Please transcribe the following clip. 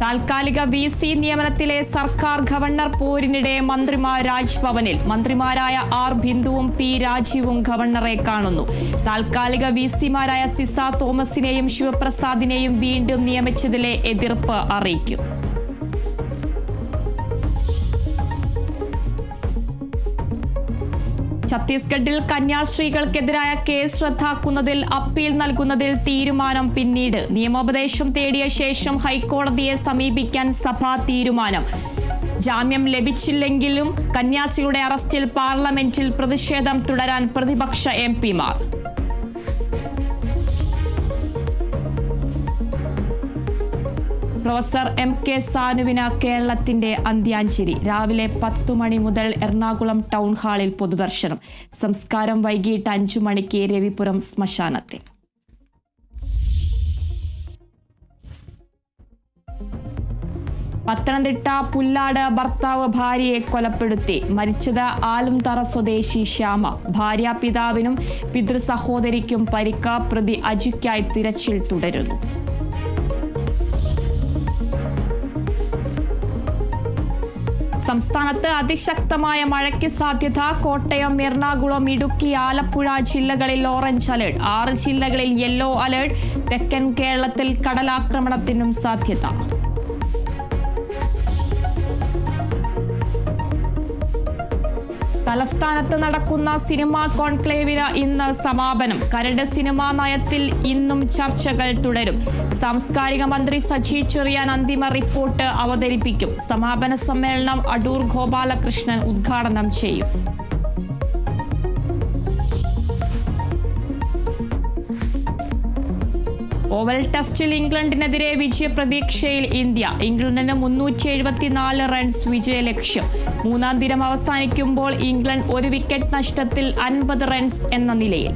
താൽക്കാലിക VC നിയമനത്തിലെ സർക്കാർ governor പോരിനിടെ മന്ത്രിമാർ രാജ്ഭവനിൽ. മന്ത്രിമാരായ R ബിന്ദുവും P രാജീവും ഗവർണറെ കാണുന്നു. താൽക്കാലിക VCമാരായ സിസ തോമസിനെയും ശിവപ്രസാദിനെയും വീണ്ടും നിയമിച്ചതിലെ എതിർപ്പ് അറിയിക്കും. ഛത്തീസ്ഗഡിൽ കന്യാസ്ത്രീകൾക്കെതിരായ കേസ് റദ്ദാക്കുന്നതിൽ അപ്പീൽ നൽകുന്നതിൽ തീരുമാനം പിന്നീട്. നിയമോപദേശം തേടിയ ശേഷം ഹൈക്കോടതിയെ സമീപിക്കാൻ സഭാ തീരുമാനം. ജാമ്യം ലഭിച്ചില്ലെങ്കിലും കന്യാസ്ത്രീയുടെ അറസ്റ്റിൽ പാർലമെന്റിൽ പ്രതിഷേധം തുടരാൻ പ്രതിപക്ഷ MPമാർ. പ്രൊഫസർ MK സാനുവിന് കേരളത്തിന്റെ അന്ത്യാഞ്ജലി. രാവിലെ 10 മണി മുതൽ എറണാകുളം ടൗൺ ഹാളിൽ പൊതുദർശനം. സംസ്കാരം വൈകിട്ട് 5 മണിക്ക് രവിപുരം ശ്മശാനത്തിൽ. പത്തനംതിട്ട പുല്ലാട് ഭർത്താവ് ഭാര്യയെ കൊലപ്പെടുത്തി. മരിച്ചത് ആലംതറ സ്വദേശി ശ്യാമ. ഭാര്യ പിതാവിനും പിതൃസഹോദരിക്കും പരിക്ക്. പ്രതി അജിക്കായി തിരച്ചിൽ തുടരുന്നു. സംസ്ഥാനത്ത് അതിശക്തമായ മഴയ്ക്ക് സാധ്യത. കോട്ടയം, എറണാകുളം, ഇടുക്കി, ആലപ്പുഴ ജില്ലകളിൽ ഓറഞ്ച് അലർട്ട്. 6 ജില്ലകളിൽ യെല്ലോ അലർട്ട്. തെക്കൻ കേരളത്തിൽ കടലാക്രമണത്തിനും സാധ്യത. തലസ്ഥാനത്ത് നടക്കുന്ന സിനിമാ കോൺക്ലേവിന് ഇന്ന് സമാപനം. കരട് സിനിമാ നയത്തിൽ ഇന്നും ചർച്ചകൾ തുടരും. സാംസ്കാരിക മന്ത്രി സജി ചെറിയാൻ അന്തിമ റിപ്പോർട്ട് അവതരിപ്പിക്കും. സമാപന സമ്മേളനം അടൂർ ഗോപാലകൃഷ്ണൻ ഉദ്ഘാടനം ചെയ്യും. ഓവൽ ടെസ്റ്റിൽ ഇംഗ്ലണ്ടിനെതിരെ വിജയപ്രതീക്ഷയിൽ ഇന്ത്യ. ഇംഗ്ലണ്ടിന് 374 റൺസ് വിജയലക്ഷ്യം. 3ാം ദിനം അവസാനിക്കുമ്പോൾ ഇംഗ്ലണ്ട് 1 വിക്കറ്റ് നഷ്ടത്തിൽ 50 റൺസ് എന്ന നിലയിൽ.